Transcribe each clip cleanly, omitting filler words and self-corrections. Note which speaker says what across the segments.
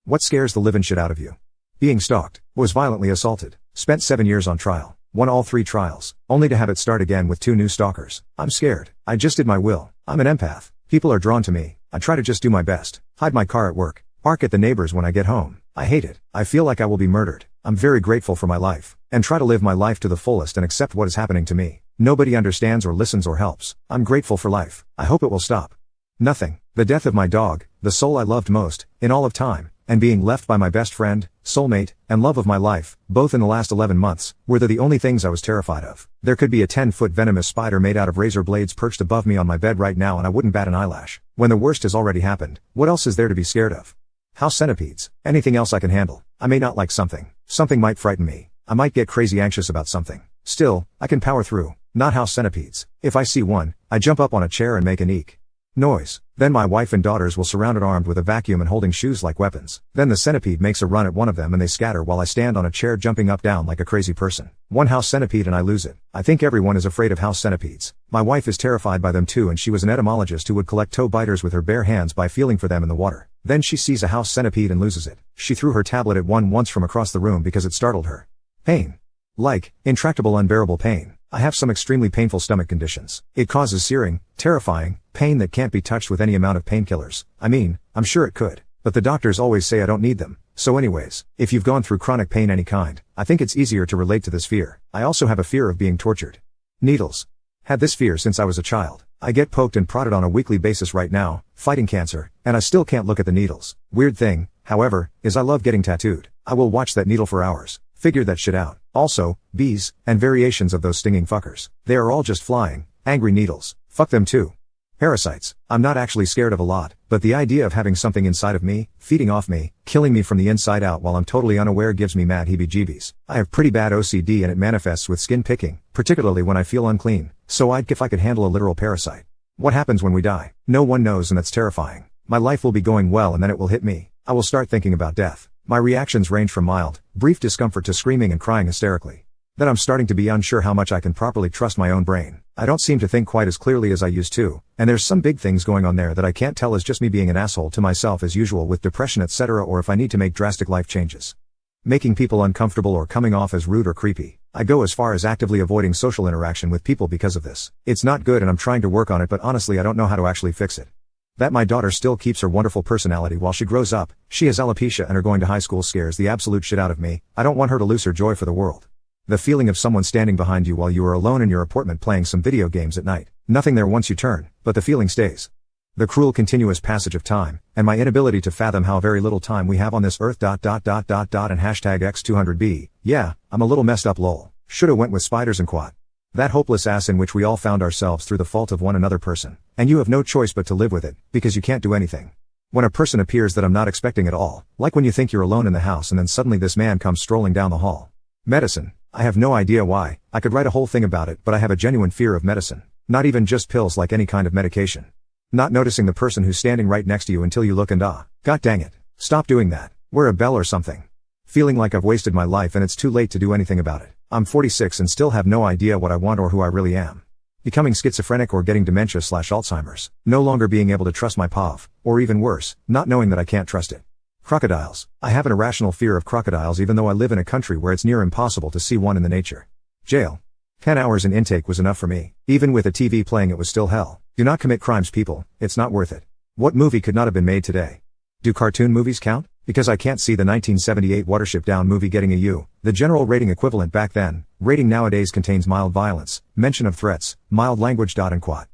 Speaker 1: What scares the livin' shit out of you? Being stalked. Was violently assaulted. Spent 7 years on trial. Won all 3 trials. Only to have it start again with 2 new stalkers. I'm scared. I just did my will. I'm an empath. People are drawn to me. I try to just do my best. Hide my car at work. Bark at the neighbors when I get home. I hate it. I feel like I will be murdered. I'm very grateful for my life. And try to live my life to the fullest and accept what is happening to me. Nobody understands or listens or helps. I'm grateful for life. I hope it will stop. Nothing. The death of my dog, the soul I loved most, in all of time, and being left by my best friend, soulmate, and love of my life, both in the last 11 months, were the only things I was terrified of. There could be a 10-foot venomous spider made out of razor blades perched above me on my bed right now and I wouldn't bat an eyelash. When the worst has already happened, what else is there to be scared of? House centipedes. Anything else I can handle. I may not like something. Something might frighten me. I might get crazy anxious about something. Still, I can power through. Not house centipedes. If I see one, I jump up on a chair and make an eek noise. Then my wife and daughters will surround it armed with a vacuum and holding shoes like weapons. Then the centipede makes a run at one of them and they scatter while I stand on a chair jumping up down like a crazy person. One house centipede and I lose it. I think everyone is afraid of house centipedes. My wife is terrified by them too, and she was an entomologist who would collect toe biters with her bare hands by feeling for them in the water. Then she sees a house centipede and loses it. She threw her tablet at one once from across the room because it startled her. Pain. Like, intractable unbearable pain. I have some extremely painful stomach conditions. It causes searing, terrifying, pain that can't be touched with any amount of painkillers. I mean, I'm sure it could. But the doctors always say I don't need them. So anyways, if you've gone through chronic pain any kind, I think it's easier to relate to this fear. I also have a fear of being tortured. Needles. Had this fear since I was a child. I get poked and prodded on a weekly basis right now, fighting cancer, and I still can't look at the needles. Weird thing, however, is I love getting tattooed. I will watch that needle for hours. Figure that shit out. Also, bees, and variations of those stinging fuckers. They are all just flying, angry needles. Fuck them too. Parasites. I'm not actually scared of a lot, but the idea of having something inside of me, feeding off me, killing me from the inside out while I'm totally unaware gives me mad heebie-jeebies. I have pretty bad OCD and it manifests with skin picking, particularly when I feel unclean, so I'd if I could handle a literal parasite. What happens when we die? No one knows, and that's terrifying. My life will be going well and then it will hit me. I will start thinking about death. My reactions range from mild, brief discomfort to screaming and crying hysterically. Then I'm starting to be unsure how much I can properly trust my own brain. I don't seem to think quite as clearly as I used to, and there's some big things going on there that I can't tell is just me being an asshole to myself as usual with depression etc., or if I need to make drastic life changes. Making people uncomfortable or coming off as rude or creepy. I go as far as actively avoiding social interaction with people because of this. It's not good and I'm trying to work on it, but honestly I don't know how to actually fix it. That my daughter still keeps her wonderful personality while she grows up. She has alopecia and her going to high school scares the absolute shit out of me. I don't want her to lose her joy for the world. The feeling of someone standing behind you while you are alone in your apartment playing some video games at night. Nothing there once you turn, but the feeling stays. The cruel continuous passage of time, and my inability to fathom how very little time we have on this earth. And hashtag X200B. Yeah, I'm a little messed up lol. Shoulda went with spiders and quat. That hopeless ass in which we all found ourselves through the fault of one another person. And you have no choice but to live with it, because you can't do anything. When a person appears that I'm not expecting at all, like when you think you're alone in the house and then suddenly this man comes strolling down the hall. Medicine. I have no idea why. I could write a whole thing about it, but I have a genuine fear of medicine. Not even just pills, like any kind of medication. Not noticing the person who's standing right next to you until you look and God dang it. Stop doing that. Wear a bell or something. Feeling like I've wasted my life and it's too late to do anything about it. I'm 46 and still have no idea what I want or who I really am. Becoming schizophrenic or getting dementia/Alzheimer's. No longer being able to trust my POV, or even worse, not knowing that I can't trust it. Crocodiles. I have an irrational fear of crocodiles even though I live in a country where it's near impossible to see one in the nature. Jail. 10 hours in intake was enough for me. Even with a TV playing it was still hell. Do not commit crimes, people, it's not worth it. What movie could not have been made today? Do cartoon movies count? Because I can't see the 1978 Watership Down movie getting a U, the general rating equivalent back then. Rating nowadays contains mild violence, mention of threats, mild language. And quat.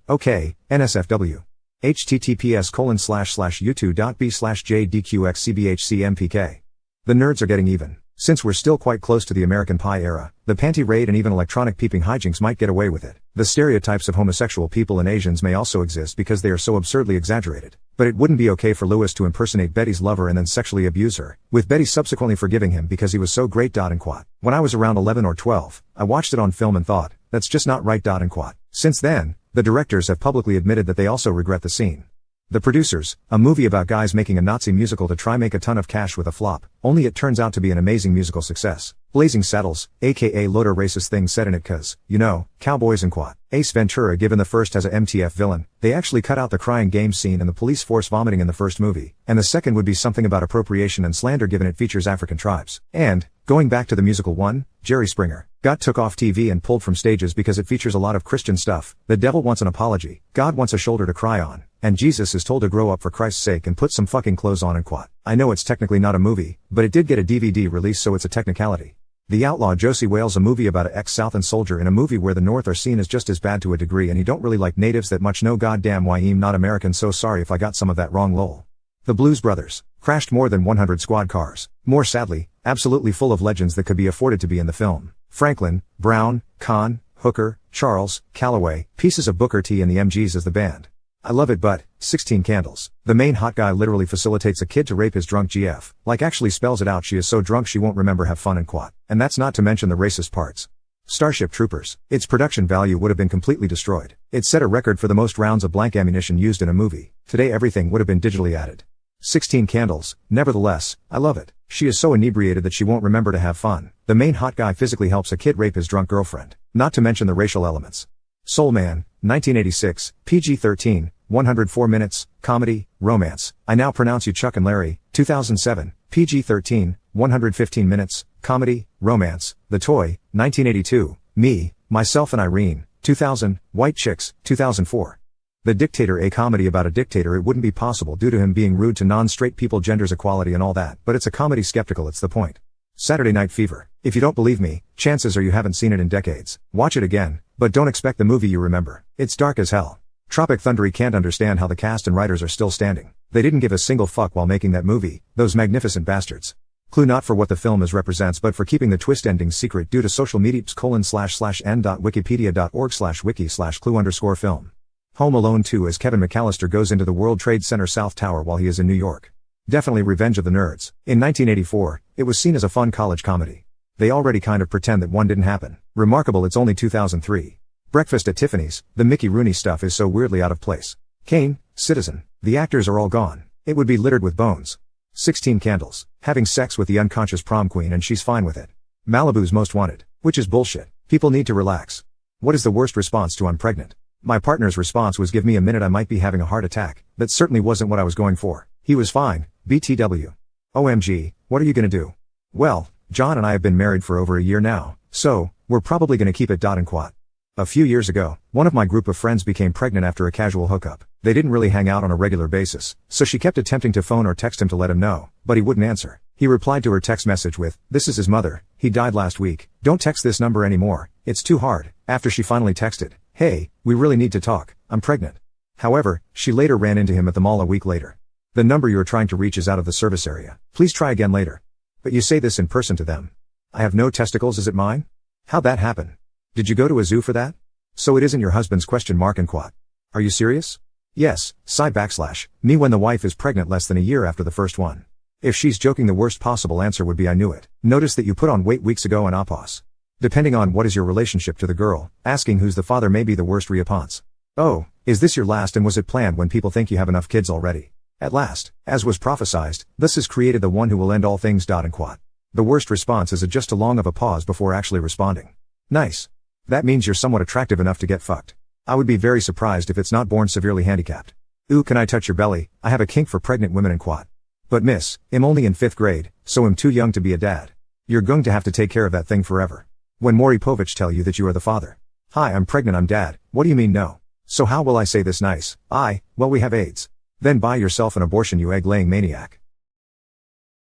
Speaker 1: Okay, NSFW. https://u2.b/jdqxcbhcmpk. The nerds are getting even. Since we're still quite close to the American Pie era, the panty raid and even electronic peeping hijinks might get away with it. The stereotypes of homosexual people and Asians may also exist because they are so absurdly exaggerated. But it wouldn't be okay for Lewis to impersonate Betty's lover and then sexually abuse her, with Betty subsequently forgiving him because he was so great. And quat. When I was around 11 or 12, I watched it on film and thought, that's just not right. And quat. Since then, the directors have publicly admitted that they also regret the scene. The Producers, a movie about guys making a Nazi musical to try make a ton of cash with a flop, only it turns out to be an amazing musical success. Blazing Saddles, aka loader racist things said in it cause, you know, cowboys and quat. Ace Ventura given the first as a MTF villain, they actually cut out the crying game scene and the police force vomiting in the first movie, and the second would be something about appropriation and slander given it features African tribes. And, going back to the musical one, Jerry Springer got took off TV and pulled from stages because it features a lot of Christian stuff. The devil wants an apology, God wants a shoulder to cry on, and Jesus is told to grow up for Christ's sake and put some fucking clothes on and quat. I know it's technically not a movie, but it did get a DVD release so it's a technicality. The Outlaw Josie Wales, a movie about a ex-Southern soldier in a movie where the North are seen as just as bad to a degree and he don't really like natives that much. No goddamn why I'm not American, so sorry if I got some of that wrong lol. The Blues Brothers crashed more than 100 squad cars. More sadly, absolutely full of legends that could be afforded to be in the film. Franklin, Brown, Kahn, Hooker, Charles, Calloway, pieces of Booker T and the MGs as the band. I love it, but 16 Candles. The main hot guy literally facilitates a kid to rape his drunk GF. Like actually spells it out. She is so drunk she won't remember have fun and quat. And that's not to mention the racist parts. Starship Troopers. Its production value would have been completely destroyed. It set a record for the most rounds of blank ammunition used in a movie. Today everything would have been digitally added. 16 Candles. Nevertheless, I love it. She is so inebriated that she won't remember to have fun. The main hot guy physically helps a kid rape his drunk girlfriend. Not to mention the racial elements. Soul Man, 1986, PG-13, 104 minutes, comedy, romance. I now pronounce you Chuck and Larry, 2007, PG-13, 115 minutes, comedy, romance. The Toy, 1982, Me, Myself and Irene, 2000, White Chicks, 2004. The Dictator, a comedy about a dictator. It wouldn't be possible due to him being rude to non-straight people, genders equality and all that, but it's a comedy skeptical, it's the point. Saturday Night Fever. If you don't believe me, chances are you haven't seen it in decades. Watch it again, but don't expect the movie you remember. It's dark as hell. Tropic Thunder. Can't understand how the cast and writers are still standing. They didn't give a single fuck while making that movie, those magnificent bastards. Clue not for what the film is represents but for keeping the twist ending secret due to social media n.wikipedia.org/wiki/clue_film. Home Alone 2 as Kevin McAllister goes into the World Trade Center South Tower while he is in New York. Definitely Revenge of the Nerds. In 1984, it was seen as a fun college comedy. They already kind of pretend that one didn't happen. Remarkable it's only 2003. Breakfast at Tiffany's. The Mickey Rooney stuff is so weirdly out of place. Kane, Citizen. The actors are all gone. It would be littered with bones. 16 Candles. Having sex with the unconscious prom queen and she's fine with it. Malibu's Most Wanted. Which is bullshit. People need to relax. What is the worst response to I'm pregnant? My partner's response was give me a minute, I might be having a heart attack. That certainly wasn't what I was going for. He was fine. BTW. OMG, what are you gonna do? Well, John and I have been married for over a year now, so, we're probably gonna keep it dot and quat. A few years ago, one of my group of friends became pregnant after a casual hookup. They didn't really hang out on a regular basis, so she kept attempting to phone or text him to let him know, but he wouldn't answer. He replied to her text message with, "This is his mother, he died last week, don't text this number anymore, it's too hard." After she finally texted, "Hey, we really need to talk, I'm pregnant." However, she later ran into him at the mall a week later. "The number you're trying to reach is out of the service area. Please try again later." But you say this in person to them. "I have no testicles, is it mine?" How'd that happen? Did you go to a zoo for that? So it isn't your husband's and quat. Are you serious? Yes, /me when the wife is pregnant less than a year after the first one. If she's joking, the worst possible answer would be I knew it. Notice that you put on weight weeks ago and apos. Depending on what is your relationship to the girl, asking who's the father may be the worst response. Oh, is this your last and was it planned when people think you have enough kids already? At last, as was prophesied, thus has created the one who will end all things dot and quat. The worst response is just a long of a pause before actually responding. Nice. That means you're somewhat attractive enough to get fucked. I would be very surprised if it's not born severely handicapped. Ooh, can I touch your belly? I have a kink for pregnant women and quat. But miss, I'm only in 5th grade, so I'm too young to be a dad. You're going to have to take care of that thing forever. When Maury Povich tell you that you are the father. Hi, I'm pregnant, I'm dad. What do you mean no? So how will I say this nice? Well, we have AIDS. Then buy yourself an abortion, you egg-laying maniac.